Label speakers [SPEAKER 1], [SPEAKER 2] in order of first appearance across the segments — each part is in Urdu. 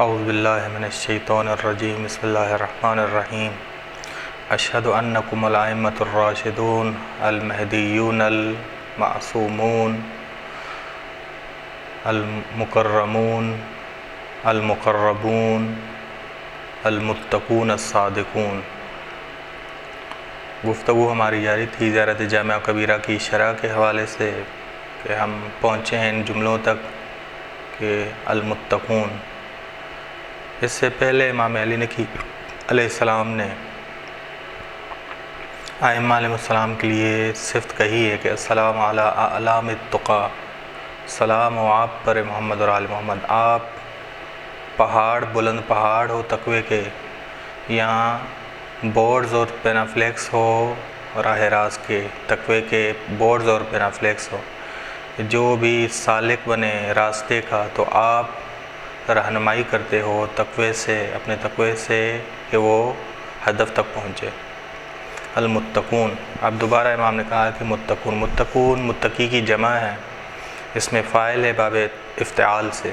[SPEAKER 1] اعوذ باللہ من الشیطان الرجیم بسم اللہ الرحمن الرحیم اشہد انکم الائمۃ الراشدون المہدیون المعصومون المکرمون المقربون المتقون الصادقون۔ گفتگو ہماری جاری تھی زیارت جامعہ کبیرہ کی شرح کے حوالے سے کہ ہم پہنچے ہیں ان جملوں تک کہ المتقون۔ اس سے پہلے امام علی نقی علیہ السلام نے ائمہ علیہ السلام کے لیے صفت کہی ہے کہ السلام علی اعلام التقیٰ، سلام و آپ پر محمد اور آل محمد، آپ پہاڑ بلند پہاڑ ہو تقوی کے، یہاں بورڈز اور پینافلیکس ہو راہ راست کے، تقوی کے بورڈز اور پینافلیکس ہو، جو بھی سالک بنے راستے کا تو آپ رہنمائی کرتے ہو تقوی سے، اپنے تقوی سے کہ وہ ہدف تک پہنچے۔ المتقون، اب دوبارہ امام نے کہا کہ متقون متقی کی جمع ہے، اس میں فاعل ہے باب افتعال سے۔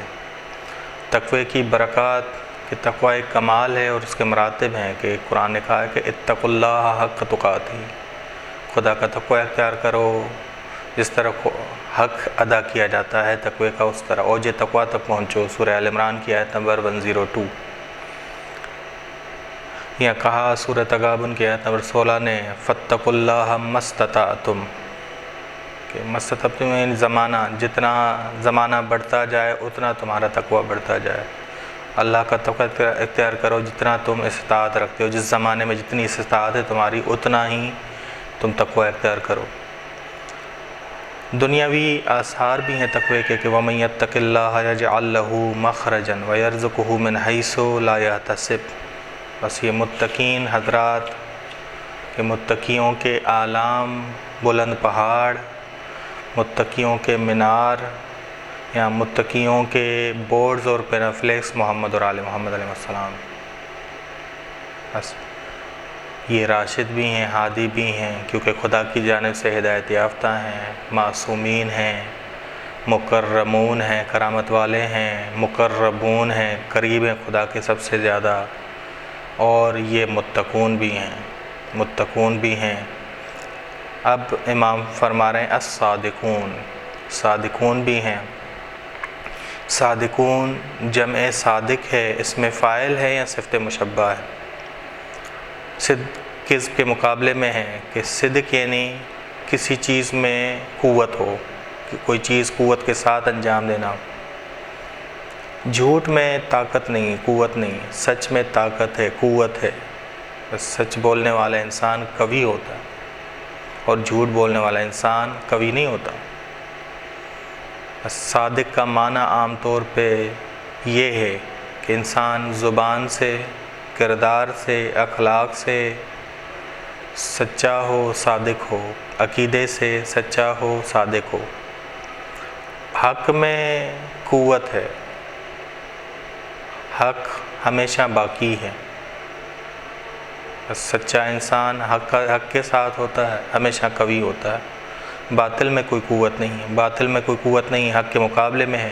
[SPEAKER 1] تقوی کی برکات کہ تقوی ایک کمال ہے اور اس کے مراتب ہیں کہ قرآن نے کہا ہے کہ اتقوا اللہ حق تقاتہ، خدا کا تقوی اختیار کرو، جس طرح حق ادا کیا جاتا ہے تقوی کا اس طرح اوج تقوی تک پہنچو۔ سورہ آل عمران کی آیت نمبر 102۔ یا کہا سورہ تغابن کی آیت نمبر 16 نے فاتقوا اللہ ما استطعتم، کہ ما استطعتم یعنی زمانہ، جتنا زمانہ بڑھتا جائے اتنا تمہارا تقوی بڑھتا جائے۔ اللہ کا تقوی اختیار کرو جتنا تم استطاعت رکھتے ہو، جس زمانے میں جتنی استطاعت ہے تمہاری اتنا ہی تم تقوی اختیار کرو۔ دنیاوی آثار بھی ہیں تقوی کے کہ وَمَن يَتَّقِ اللَّهَ يَجْعَل لَّهُ مَخْرَجًا وَيَرْزُقْهُ مِنْ حَيْثُ لَا يَحْتَسِبُ۔ بس یہ متقین حضرات کہ متقیوں کے اعلام بلند پہاڑ، متقیوں کے مینار یا متقیوں کے بورڈز اور پینافلیکس محمد اور آل محمد علیہ السلام۔ بس یہ راشد بھی ہیں، ہادی بھی ہیں، کیونکہ خدا کی جانب سے ہدایت یافتہ ہیں، معصومین ہیں، مکرمون ہیں، کرامت والے ہیں، مقربون ہیں، قریب ہیں خدا کے سب سے زیادہ، اور یہ متقون بھی ہیں۔ اب امام فرما رہے ہیں الصادقون، صادقون بھی ہیں۔ صادقون جمع صادق ہے، اس میں فاعل ہے یا صفت مشبہ ہے؟ صدق کذب کے مقابلے میں ہے کہ صدق یعنی کسی چیز میں قوت ہو، کہ کوئی چیز قوت کے ساتھ انجام دینا ہو۔ جھوٹ میں طاقت نہیں، قوت نہیں، سچ میں طاقت ہے، قوت ہے۔ سچ بولنے والا انسان قوی ہوتا ہے اور جھوٹ بولنے والا انسان قوی نہیں ہوتا۔ صادق کا معنی عام طور پہ یہ ہے کہ انسان زبان سے، کردار سے، اخلاق سے سچا ہو، صادق ہو، عقیدے سے سچا ہو، صادق ہو۔ حق میں قوت ہے، حق ہمیشہ باقی ہے۔ سچا انسان حق کے ساتھ ہوتا ہے، ہمیشہ قوی ہوتا ہے۔ باطل میں کوئی قوت نہیں ہے، باطل میں کوئی قوت نہیں حق کے مقابلے میں ہے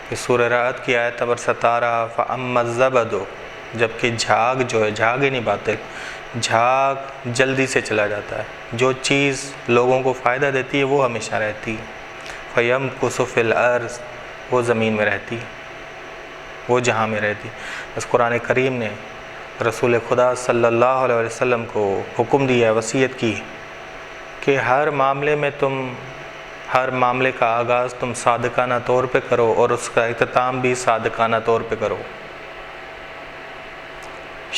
[SPEAKER 1] کہ سورہ رعد کی آیت نمبر 17 فَأَمَّا الزَّبَدُ، جبکہ جھاگ جو ہے، جھاگ ہی نہیں باطل، جھاگ جلدی سے چلا جاتا ہے۔ جو چیز لوگوں کو فائدہ دیتی ہے وہ ہمیشہ رہتی ہے۔ فَيَمْكُثُ فِي الْأَرْضِ، وہ زمین میں رہتی ہے، وہ جہاں میں رہتی ہے۔ بس قرآن کریم نے رسول خدا صلی اللہ علیہ وسلم کو حکم دیا ہے، وصیت کی کہ ہر معاملے میں ہر معاملے کا آغاز تم صادقانہ طور پہ کرو اور اس کا اختتام بھی صادقانہ طور پہ کرو۔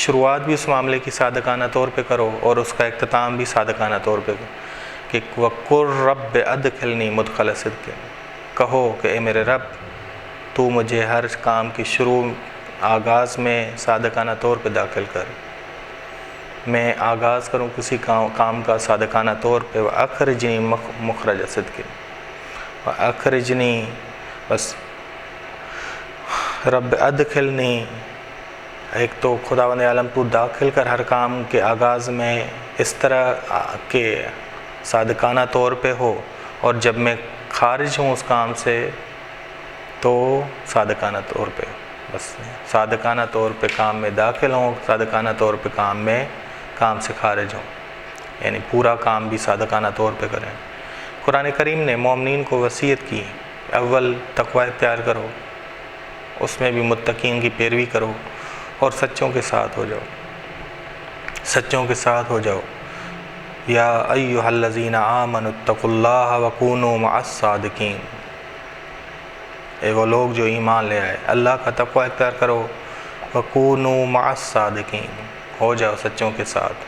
[SPEAKER 1] شروعات بھی اس معاملے کی صادقانہ طور پہ کرو اور اس کا اختتام بھی صادقانہ طور پہ کرو کہ وَقُلْ رَبِّ أَدْخِلْنِي مُدْخَلَ صِدْقٍ، کہو کہ اے میرے رب تو مجھے ہر کام کی شروع آغاز میں صادقانہ طور پہ داخل کر۔ میں آغاز کروں کسی کام کا صادقانہ طور پہ وَأَخْرِجْنِي مُخْرَجَ صِدْقٍ، وَأَخْرِجْنِي، بس رب ادخلنی، ایک تو خداوند عالم تو داخل کر ہر کام کے آغاز میں اس طرح کہ صادقانہ طور پہ ہو، اور جب میں خارج ہوں اس کام سے تو صادقانہ طور پہ بس صادقانہ طور پہ کام میں داخل ہوں، صادقانہ طور پہ کام سے خارج ہوں، یعنی پورا کام بھی صادقانہ طور پہ کریں۔ قرآن کریم نے مومنین کو وصیت کی، اول تقوی اختیار کرو، اس میں بھی متقین کی پیروی کرو اور سچوں کے ساتھ ہو جاؤ، سچوں کے ساتھ ہو جاؤ۔ یا ایھا الذین آمنوا اتقوا اللہ وکونوا مع الصادقین، اے وہ لوگ جو ایمان لے آئے، اللہ کا تقوی اختیار کرو، وکونوا مع الصادقین، ہو جاؤ سچوں کے ساتھ۔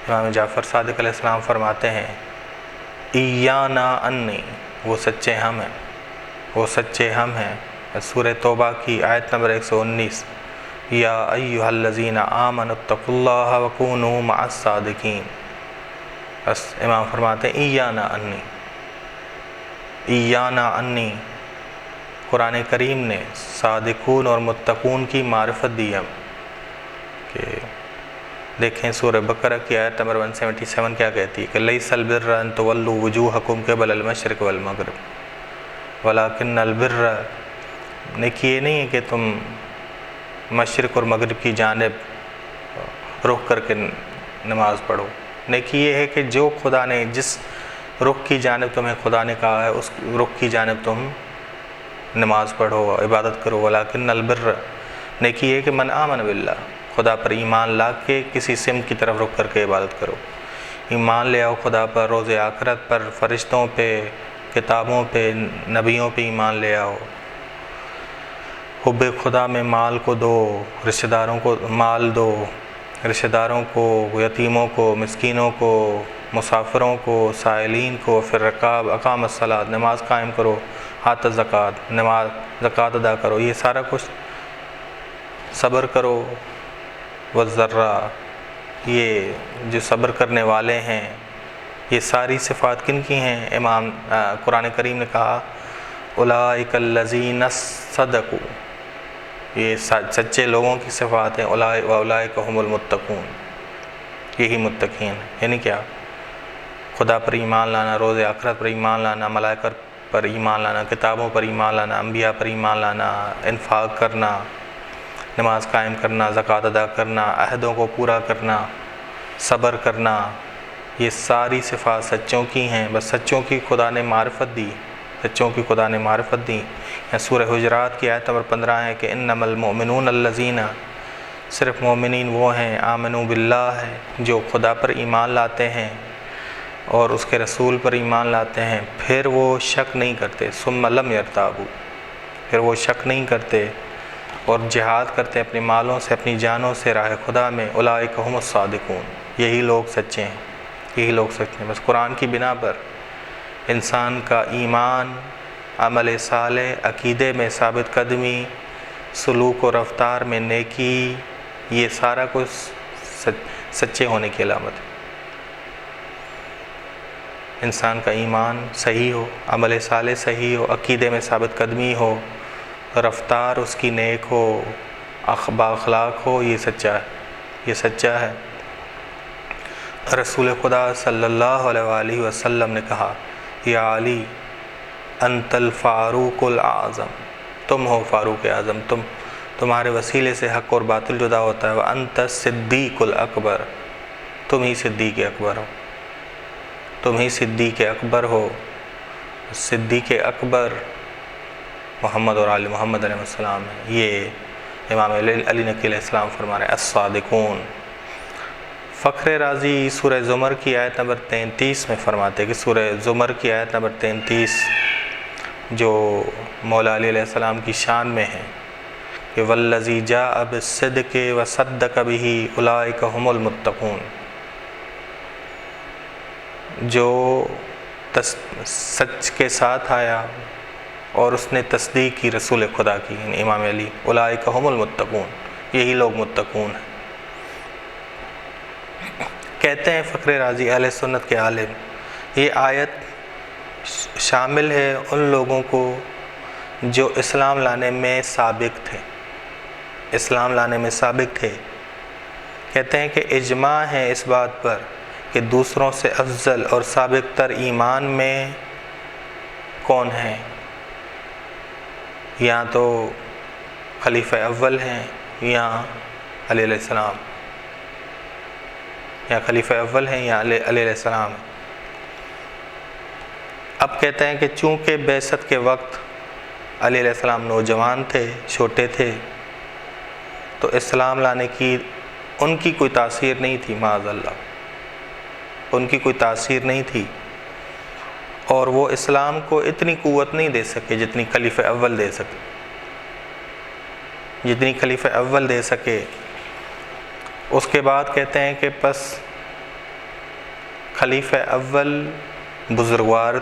[SPEAKER 1] امام جعفر صادق علیہ السلام فرماتے ہیں ایانا انی، وہ سچے ہم ہیں، وہ سچے ہم ہیں۔ سورہ توبہ کی آیت نمبر 119، یا ایھا الذین آمنوا اتقوا اللہ وکونوا مع الصادقین۔ بس امام فرماتے ہیں ایانا انی، ایانا انی۔ قرآن کریم نے صادقون اور متقون کی معرفت دی ہم کہ دیکھیں سورہ بقرہ کی آیت نمبر 177 کیا کہتی ہے کہ لیس البر ان تولوا وجوہکم قبل المشرق والمغرب ولکن البر، نیکی یہ نہیں ہے کہ تم مشرق اور مغرب کی جانب رخ کر کے نماز پڑھو، نیکی یہ ہے کہ جو خدا نے جس رخ کی جانب تمہیں خدا نے کہا ہے اس رخ کی جانب تم نماز پڑھو، عبادت کرو۔ ولکن البر، نیکی یہ کہ من آمن باللہ، خدا پر ایمان لا کے کسی سمت کی طرف رخ کر کے عبادت کرو، ایمان لے آؤ خدا پر، روز آخرت پر، فرشتوں پہ، کتابوں پہ، نبیوں پہ ایمان لے آؤ۔ حب خدا میں مال کو دو، رشتہ داروں کو مال دو، رشتہ داروں کو، یتیموں کو، مسکینوں کو، مسافروں کو، سائلین کو، پھر رکاب، اقام الصلاۃ، نماز قائم کرو، آت الزکوٰۃ، نماز زکوٰۃ ادا کرو، یہ سارا کچھ صبر کرو۔ والذرا، یہ جو صبر کرنے والے ہیں، یہ ساری صفات کن کی ہیں؟ امام قرآن کریم نے کہا اولئک الذین صدقوا، یہ سچے لوگوں کی صفات ہیں، اولئک هم المتقون، یہی متقین ہیں۔ یعنی کیا؟ خدا پر ایمان لانا، روز آخرت پر ایمان لانا، ملائکہ پر ایمان لانا، کتابوں پر ایمان لانا، انبیاء پر ایمان لانا، انفاق کرنا، نماز قائم کرنا، زکوٰۃ ادا کرنا، عہدوں کو پورا کرنا، صبر کرنا، یہ ساری صفات سچوں کی ہیں۔ بس سچوں کی خدا نے معرفت دی، سچوں کی خدا نے معرفت دی۔ سورہ حجرات کی آیت نمبر 15 ہے کہ انما المؤمنون الذین، صرف مومنین وہ ہیں، آمنوا باللہ ہے، جو خدا پر ایمان لاتے ہیں اور اس کے رسول پر ایمان لاتے ہیں، پھر وہ شک نہیں کرتے، ثم لم یرتابوا، پھر وہ شک نہیں کرتے اور جہاد کرتے اپنے مالوں سے، اپنی جانوں سے راہ خدا میں، اولئک هم الصادقون، یہی لوگ سچے ہیں، یہی لوگ سچے ہیں۔ بس قرآن کی بنا پر انسان کا ایمان، عمل صالح، عقیدے میں ثابت قدمی، سلوک و رفتار میں نیکی، یہ سارا کچھ سچے ہونے کی علامت ہے۔ انسان کا ایمان صحیح ہو، عمل صالح صحیح ہو، عقیدے میں ثابت قدمی ہو، رفتار اس کی نیک ہو، بااخلاق ہو، یہ سچا ہے، یہ سچا ہے۔ رسول خدا صلی اللہ علیہ وآلہ وسلم نے کہا یا علی انت الفاروق الاعظم، تم ہو فاروق اعظم، تمہارے وسیلے سے حق اور باطل جدا ہوتا ہے، وانت الصدیق الاکبر، تم ہی صدیق اکبر ہو، تم ہی صدیق اکبر ہو۔ صدیق اکبر محمد اور آل محمد علیہ السلام ہے۔ یہ امام علی نقی علیہ السلام فرما رہے ہیں الصادقون۔ فخر رازی سورہ زمر کی آیت نمبر 33 میں فرماتے ہیں کہ سورہ زمر کی آیت نمبر 33 جو مولا علی علیہ السلام کی شان میں ہے کہ والذی جاء بالصدق وصدق به اولئک هم المتقون، جو سچ کے ساتھ آیا اور اس نے تصدیق کی رسول خدا کی، یعنی امام علی، اولئک هم المتقون، یہی لوگ متقون ہیں۔ کہتے ہیں فخر رازی اہل سنت کے عالم، یہ آیت شامل ہے ان لوگوں کو جو اسلام لانے میں سابق تھے، اسلام لانے میں سابق تھے۔ کہتے ہیں کہ اجماع ہے اس بات پر کہ دوسروں سے افضل اور سابق تر ایمان میں کون ہیں، یا تو خلیفہ اول ہیں یا علی علیہ السلام، یا خلیفہ اول ہیں یا علی علیہ السلام. اب کہتے ہیں کہ چونکہ بعثت کے وقت علی علیہ السلام نوجوان تھے، چھوٹے تھے، تو اسلام لانے کی ان کی کوئی تاثیر نہیں تھی، معاذ اللہ، ان کی کوئی تاثیر نہیں تھی، اور وہ اسلام کو اتنی قوت نہیں دے سکے جتنی خلیفہ اول دے سکے، جتنی خلیفہ اول دے سکے. اس کے بعد کہتے ہیں کہ پس خلیفہ اول بزرگوار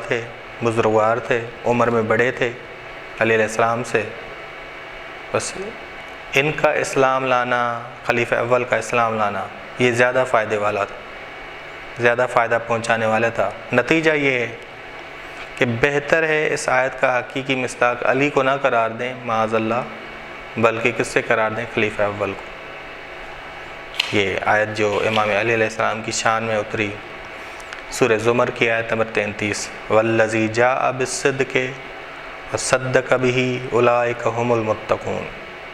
[SPEAKER 1] تھے، عمر میں بڑے تھے علی علیہ السلام سے. بس ان کا اسلام لانا، خلیفہ اول کا اسلام لانا، یہ زیادہ فائدے والا تھا، زیادہ فائدہ پہنچانے والا تھا. نتیجہ یہ ہے کہ بہتر ہے اس آیت کا حقیقی مصداق علی کو نہ قرار دیں معاذ اللہ، بلکہ کس سے قرار دیں؟ خلیفہ اول کو. یہ آیت جو امام علی علیہ السلام کی شان میں اتری، سورہ زمر کی آیت نمبر 33، والذی جاء بالصدق وصدق بہ اولئک ھم المتقون،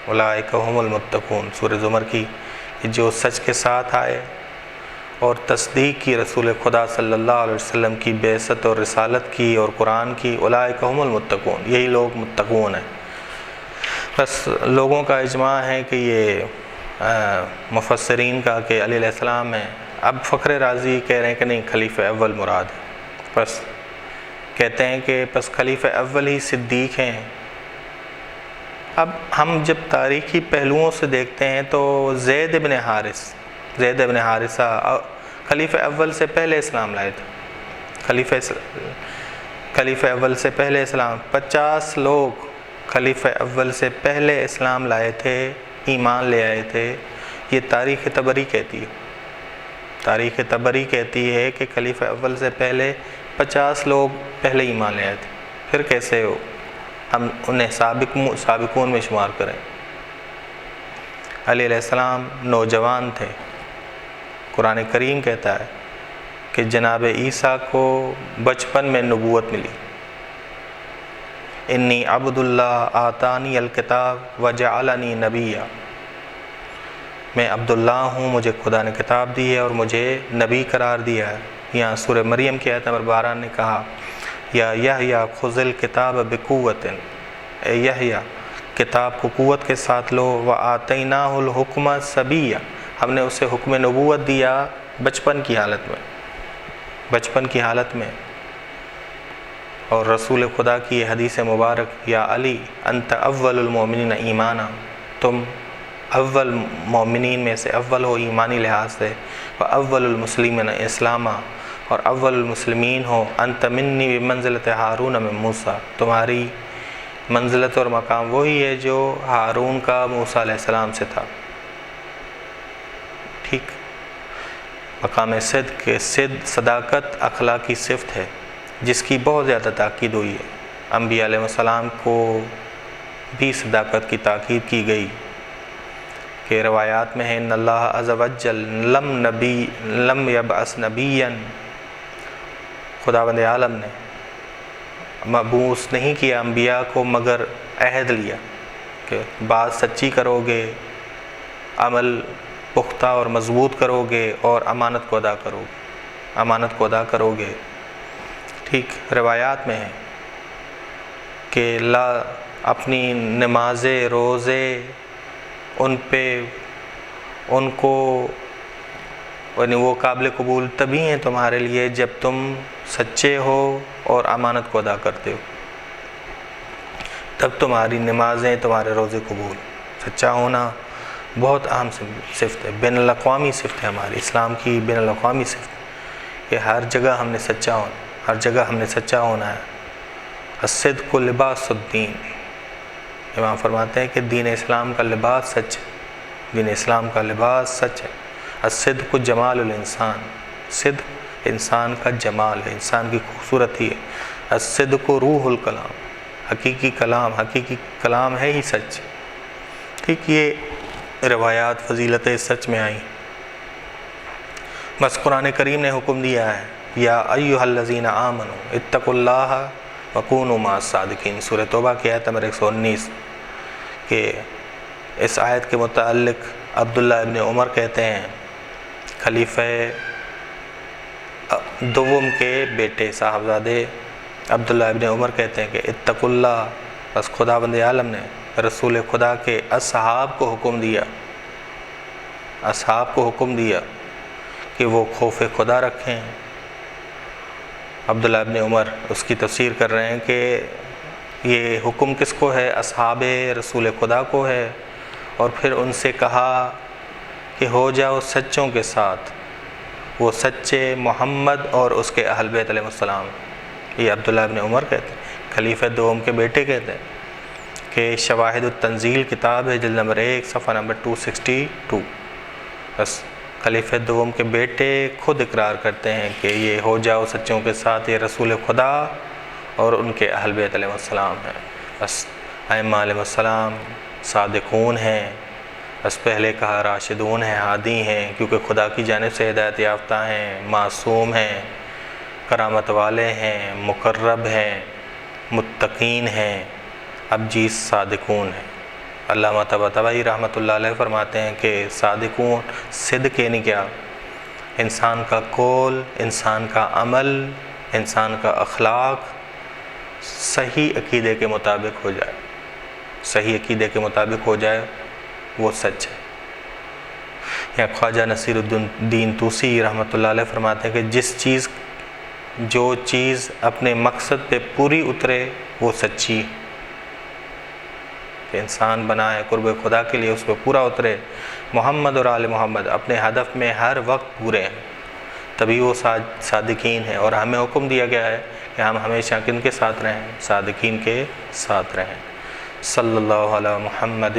[SPEAKER 1] اولئک ھم المتقون. سورہ زمر کی، جو سچ کے ساتھ آئے اور تصدیق کی رسول خدا صلی اللہ علیہ وسلم کی بعثت اور رسالت کی اور قرآن کی، اولئک ھم المتقون، یہی لوگ متقون ہیں. بس لوگوں کا اجماع ہے کہ یہ مفسرین کا کہ علی علیہ السلام ہیں. اب فخر رازی کہہ رہے ہیں کہ نہیں، خلیفہ اول مراد ہے. بس کہتے ہیں کہ بس خلیفہ اول ہی صدیق ہیں. اب ہم جب تاریخی پہلوؤں سے دیکھتے ہیں تو زید بن حارثہ خلیفہ اول سے پہلے اسلام لائے تھے. خلیفہ اول سے پہلے اسلام، 50 لوگ خلیفہ اول سے پہلے اسلام لائے تھے، ایمان لے آئے تھے. یہ تاریخ طبری کہتی ہے، تاریخ طبری کہتی ہے کہ خلیفہ اول سے پہلے 50 لوگ پہلے ایمان لے آئے تھے. پھر کیسے ہم انہیں سابقون میں شمار کریں؟ علی علیہ السلام نوجوان تھے. قرآن کریم کہتا ہے کہ جناب عیسیٰ کو بچپن میں نبوت ملی. انی عبد اللہ آتانی الکتاب وجعلنی نبیا، میں عبداللہ ہوں، مجھے خدا نے کتاب دی ہے اور مجھے نبی قرار دیا ہے. یہاں سورہ مریم کی آیت نمبر 12 نے کہا یا یحییٰ خذ الکتاب بقوۃ، اے یحییٰ کتاب کو قوت کے ساتھ لو. وآتیناہ الحکم صبیا، ہم نے اسے حکم نبوت دیا بچپن کی حالت میں. اور رسول خدا کی یہ حدیث مبارک، یا علی انت اول المؤمنین ایمانا، تم اول مومنین میں سے اول ہو ایمانی لحاظ سے. واول المسلمین اسلاما، اور اول المسلمین ہو. انت منی بمنزلۃ ہارون من موسیٰ، تمہاری منزلت اور مقام وہی ہے جو ہارون کا موسیٰ علیہ السلام سے تھا. ٹھیک، مقام صدق، صداقت اخلاقی صفت ہے جس کی بہت زیادہ تاکید ہوئی ہے. انبیاء علیہ السلام کو بھی صداقت کی تاکید کی گئی کہ روایات میں ہے ان اللہ عز وجل لم یبعث نبیا، خداوند عالم نے مبعوث نہیں کیا انبیاء کو مگر عہد لیا کہ بات سچی کرو گے، عمل پختہ اور مضبوط کرو گے، اور امانت کو ادا کرو گے. ٹھیک، روایات میں ہے کہ اپنی نمازیں، روزے ان کو یعنی وہ قابل قبول تبھی ہیں تمہارے لیے جب تم سچے ہو اور امانت کو ادا کرتے ہو، تب تمہاری نمازیں، تمہارے روزے قبول. سچا ہونا بہت اہم صفت ہے، بین الاقوامی صفت ہے ہماری اسلام کی، بین الاقوامی صفت. یہ ہر جگہ ہم نے سچا ہونا ہے. الصدق لباس الدین، امام فرماتے ہیں کہ دین اسلام کا لباس سچ ہے، دین اسلام کا لباس سچ ہے. الصدق جمال الانسان، صدق انسان کا جمال ہے، انسان کی خوبصورتی ہے. الصدق روح الکلام، حقیقی کلام ہے ہی سچ. ٹھیک، یہ روایات فضیلت سچ میں آئیں. بس قرآن کریم نے حکم دیا ہے یا ایھا الذین آمنوا اتقوا اللہ وکونوا مع الصادقین، سورہ توبہ کی آیت نمبر 119، کہ اس آیت کے متعلق عبداللہ ابن عمر کہتے ہیں، خلیفہ دوم کے بیٹے صاحبزادے عبداللہ ابن عمر کہتے ہیں کہ اتقوا اللہ، بس خداوند عالم نے رسول خدا کے اصحاب کو حکم دیا کہ وہ خوف خدا رکھیں۔ عبداللہ ابن عمر اس کی تفسیر کر رہے ہیں کہ یہ حکم کس کو ہے؟ اصحاب رسول خدا کو ہے، اور پھر ان سے کہا کہ ہو جاؤ سچوں کے ساتھ، وہ سچے محمد اور اس کے اہل بیت علیہ السلام۔ یہ عبداللہ ابن عمر کہتے ہیں، خلیفہ دوم کے بیٹے کہتے ہیں کہ شواہد التنزیل کتاب ہے، جلد نمبر 1 صفحہ نمبر 262۔ بس خلیفہ دوم کے بیٹے خود اقرار کرتے ہیں کہ یہ ہو جاؤ سچوں کے ساتھ، یہ رسول خدا اور ان کے اہل بیت علیہ السلام ہیں۔ بس ائمہ علیہ السلام صادقون ہیں، بس پہلے کہا راشدون ہیں، ہادی ہیں، کیونکہ خدا کی جانب سے ہدایت یافتہ ہیں، معصوم ہیں، کرامت والے ہیں، مقرب ہیں، متقین ہیں، اب جی صادقون ہیں۔ علامہ طباطبائی رحمۃ اللہ علیہ فرماتے ہیں کہ صادقون صدق یعنی کیا؟ انسان کا قول، انسان کا عمل، انسان کا اخلاق صحیح عقیدے کے مطابق ہو جائے، صحیح عقیدے کے مطابق ہو جائے، وہ سچ ہے۔ یا خواجہ نصیر الدین طوسی رحمۃ اللہ علیہ فرماتے ہیں کہ جو چیز اپنے مقصد پہ پوری اترے وہ سچی ہے، کہ انسان بنا ہے قرب خدا کے لیے، اس پہ پورا اترے۔ محمد اور آل محمد اپنے ہدف میں ہر وقت پورے ہیں، تبھی وہ صادقین ہیں۔ اور ہمیں حکم دیا گیا ہے کہ ہم ہمیشہ کن کے ساتھ رہیں؟ صادقین کے ساتھ رہیں۔ صلی اللہ علی محمد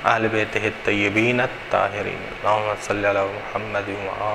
[SPEAKER 1] اہل بیتہ الطیبین الطاہرین، اللہم صلی علی محمد وآل